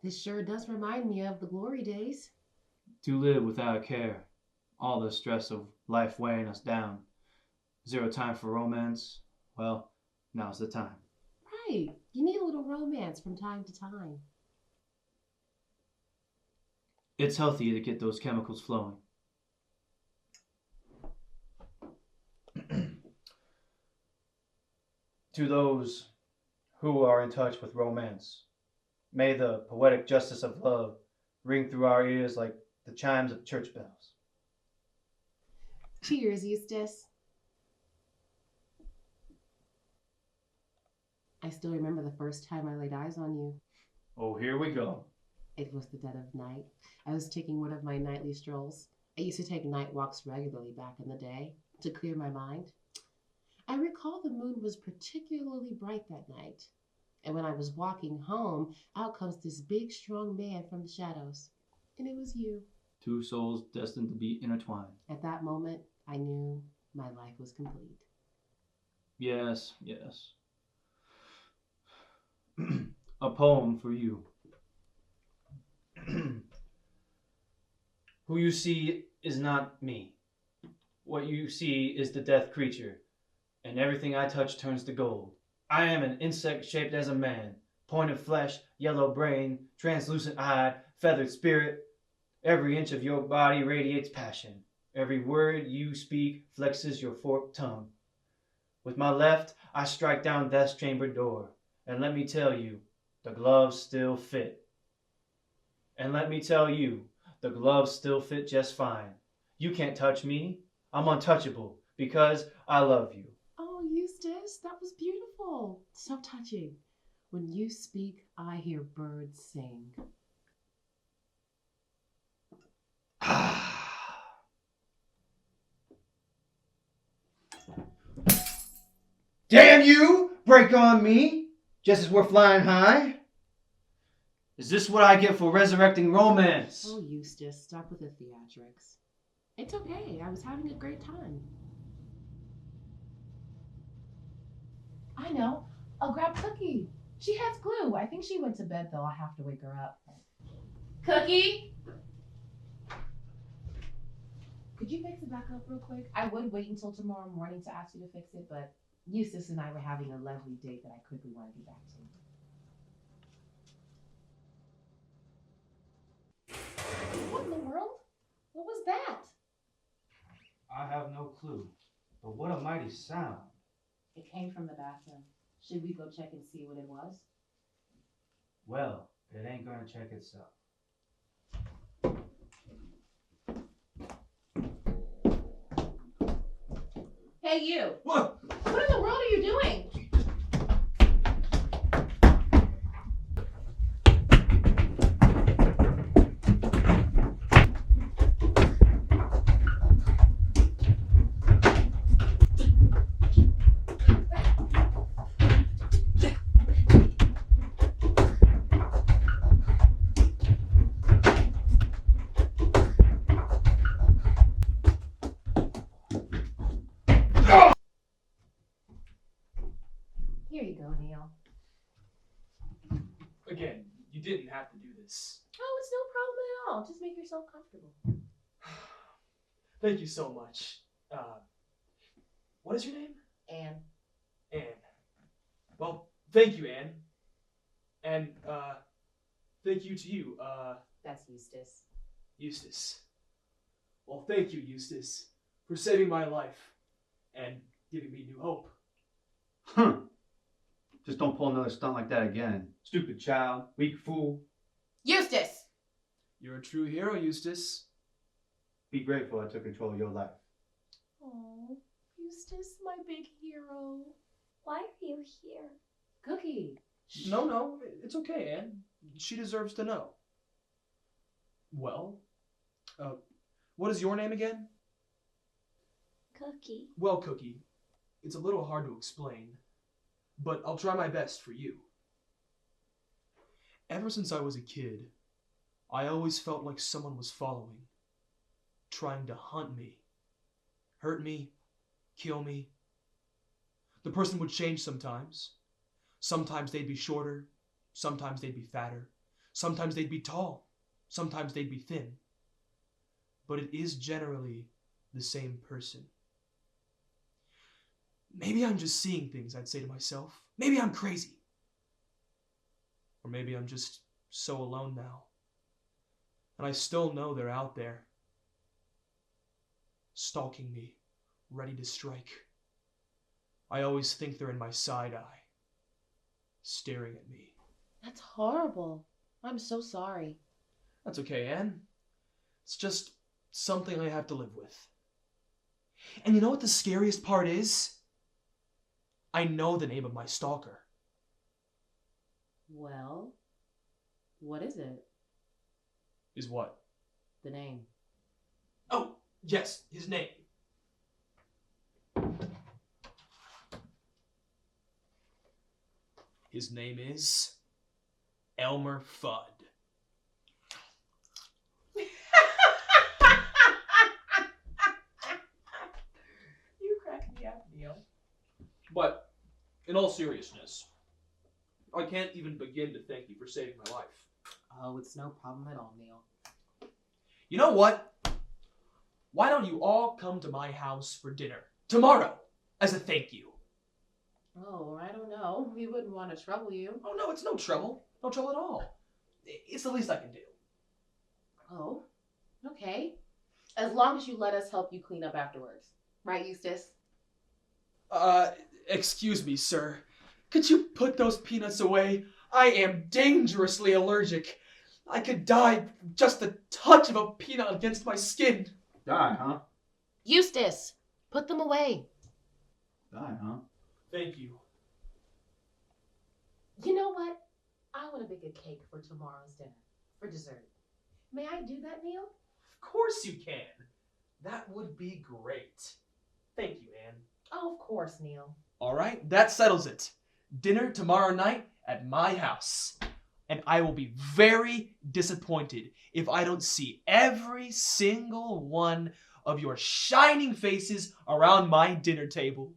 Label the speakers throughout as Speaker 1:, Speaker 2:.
Speaker 1: This sure does remind me of the glory days.
Speaker 2: To live without care, all the stress of life weighing us down, zero time for romance, well, now's the time.
Speaker 1: Right. You need a little romance from time to time.
Speaker 2: It's healthy to get those chemicals flowing. To those who are in touch with romance, may the poetic justice of love ring through our ears like the chimes of church bells.
Speaker 1: Cheers, Eustace. I still remember the first time I laid eyes on you.
Speaker 2: Oh, here we go.
Speaker 1: It was the dead of night. I was taking one of my nightly strolls. I used to take night walks regularly back in the day to clear my mind. I recall the moon was particularly bright that night. And when I was walking home, out comes this big, strong man from the shadows. And it was you.
Speaker 2: Two souls destined to be intertwined.
Speaker 1: At that moment, I knew my life was complete.
Speaker 2: Yes, yes. A poem for you. Who you see is not me. What you see is the death creature, and everything I touch turns to gold. I am an insect shaped as a man, pointed flesh, yellow brain, translucent eye, feathered spirit. Every inch of your body radiates passion. Every word you speak flexes your forked tongue. With my left, I strike down death's chamber door, and let me tell you, the gloves still fit. And let me tell you, the gloves still fit just fine. You can't touch me. I'm untouchable because I love you.
Speaker 1: Oh, Eustace, that was beautiful. So touching. When you speak, I hear birds sing.
Speaker 2: Damn you! Break on me, just as we're flying high. Is this what I get for resurrecting romance?
Speaker 1: Oh, Eustace, stop with the theatrics. It's okay. I was having a great time.
Speaker 3: I know. I'll grab Cookie. She has glue. I think she went to bed though. I'll have to wake her up. Cookie? Could you fix it back up real quick? I would wait until tomorrow morning to ask you to fix it, but Eustace and I were having a lovely date that I quickly want to get back to. What in the world? What was that?
Speaker 2: I have no clue, but what a mighty sound.
Speaker 3: It came from the bathroom. Should we go check and see what it was?
Speaker 2: Well, it ain't gonna check itself.
Speaker 3: Hey, you!
Speaker 2: What?
Speaker 3: What in the world are you doing? Here you go, Neil.
Speaker 4: Again, you didn't have to do this.
Speaker 3: Oh, it's no problem at all. Just make yourself comfortable.
Speaker 4: Thank you so much. What is your name?
Speaker 3: And
Speaker 4: Anne. Well, thank you, Anne. And, thank you to you,
Speaker 3: that's Eustace.
Speaker 4: Eustace. Well, thank you, Eustace, for saving my life and giving me new hope.
Speaker 2: Huh. Just don't pull another stunt like that again. Stupid child, weak fool.
Speaker 3: Eustace!
Speaker 4: You're a true hero, Eustace.
Speaker 2: Be grateful I took control of your life.
Speaker 3: Oh, Eustace, my big hero.
Speaker 5: Why are you here?
Speaker 3: Cookie.
Speaker 4: No, it's okay, Anne. She deserves to know. Well, what is your name again?
Speaker 5: Cookie.
Speaker 4: Well, Cookie, it's a little hard to explain, but I'll try my best for you. Ever since I was a kid, I always felt like someone was following, trying to hunt me, hurt me, kill me. The person would change sometimes. Sometimes they'd be shorter, sometimes they'd be fatter, Sometimes they'd be tall, sometimes they'd be thin. But it is generally the same person. Maybe I'm just seeing things, I'd say to myself. Maybe I'm crazy. Or maybe I'm just so alone now. And I still know they're out there, stalking me, ready to strike. I always think they're in my side eye, staring at me.
Speaker 1: That's horrible. I'm so sorry.
Speaker 4: That's okay, Anne. It's just something I have to live with. And you know what the scariest part is? I know the name of my stalker.
Speaker 1: Well, what is it?
Speaker 4: Is what?
Speaker 1: The name.
Speaker 4: Oh, yes, his name. His name is Elmer Fudd.
Speaker 3: You crack me up, Neil.
Speaker 4: But, in all seriousness, I can't even begin to thank you for saving my life.
Speaker 1: Oh, it's no problem at all, Neil.
Speaker 4: You know what? Why don't you all come to my house for dinner tomorrow as a thank you?
Speaker 1: Oh, I don't know. We wouldn't want to trouble you.
Speaker 4: Oh no, it's no trouble. No trouble at all. It's the least I can do.
Speaker 1: Oh, okay. As long as you let us help you clean up afterwards. Right, Eustace?
Speaker 4: Excuse me, sir. Could you put those peanuts away? I am dangerously allergic. I could die from just the touch of a peanut against my skin.
Speaker 2: Die, huh?
Speaker 1: Eustace! Put them away.
Speaker 2: Die, huh?
Speaker 4: Thank you.
Speaker 1: You know what? I want to bake a cake for tomorrow's dinner. For dessert. May I do that, Neil?
Speaker 4: Of course you can. That would be great. Thank you, Anne.
Speaker 1: Oh, of course, Neil.
Speaker 4: All right, that settles it. Dinner tomorrow night at my house. And I will be very disappointed if I don't see every single one of your shining faces around my dinner table.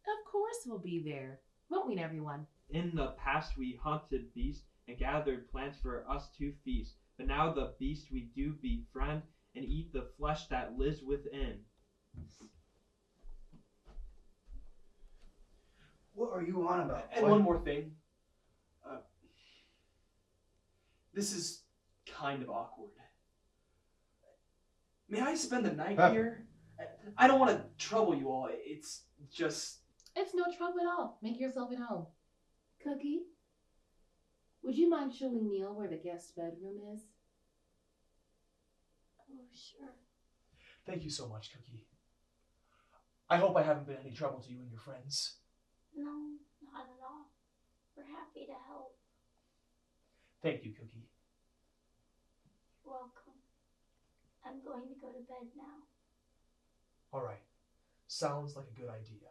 Speaker 1: Of course we'll be there. Won't we, everyone?
Speaker 6: In the past we hunted beasts and gathered plants for us to feast. But now the beast we do befriend and eat the flesh that lives within.
Speaker 2: What are you on about?
Speaker 4: And one more thing. This is kind of awkward. May I spend the night
Speaker 2: Pepper.
Speaker 4: here? I don't want to trouble you all. It's just...
Speaker 1: It's no trouble at all. Make yourself at home. Cookie, would you mind showing Neil where the guest bedroom is?
Speaker 5: Oh, sure.
Speaker 4: Thank you so much, Cookie. I hope I haven't been any trouble to you and your friends.
Speaker 5: No, not at all. We're happy to help.
Speaker 4: Thank you, Cookie.
Speaker 5: You're welcome. I'm going to go to bed now.
Speaker 4: All right. Sounds like a good idea.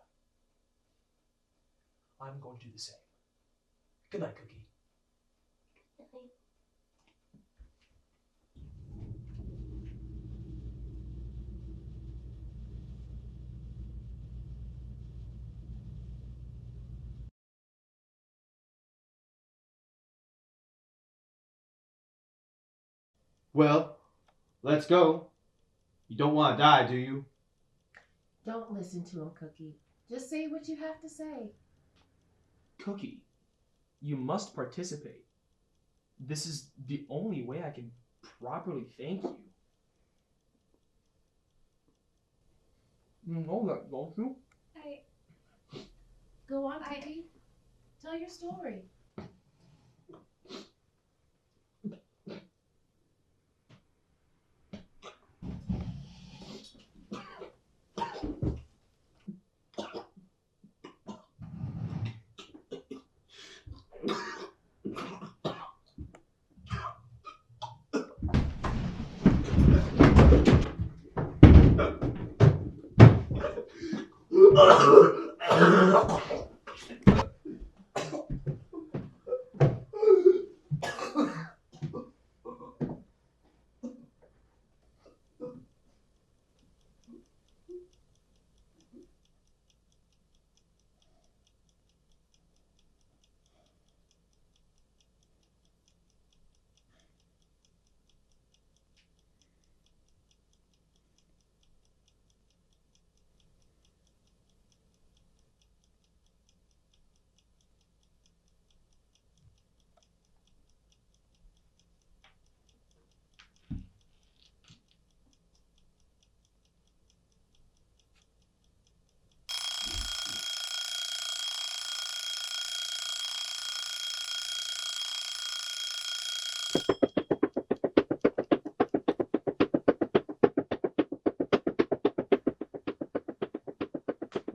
Speaker 4: I'm going to do the same. Good night, Cookie.
Speaker 5: Good night.
Speaker 2: Well, let's go. You don't want to die, do you?
Speaker 1: Don't listen to him, Cookie. Just say what you have to say.
Speaker 4: Cookie, you must participate. This is the only way I can properly thank you. You know that, don't you?
Speaker 1: Go on, Cookie. Tell your story.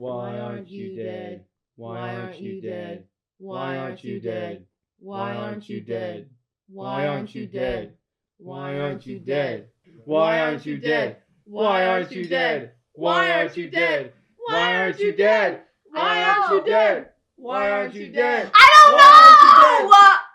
Speaker 7: Why aren't you dead? Why aren't you dead? Why aren't you dead? Why aren't you dead? Why aren't you dead? Why aren't you dead? Why aren't you dead? Why aren't you dead? Why aren't you dead? Why aren't you dead? Why aren't you dead? Why aren't you dead?
Speaker 3: I don't know!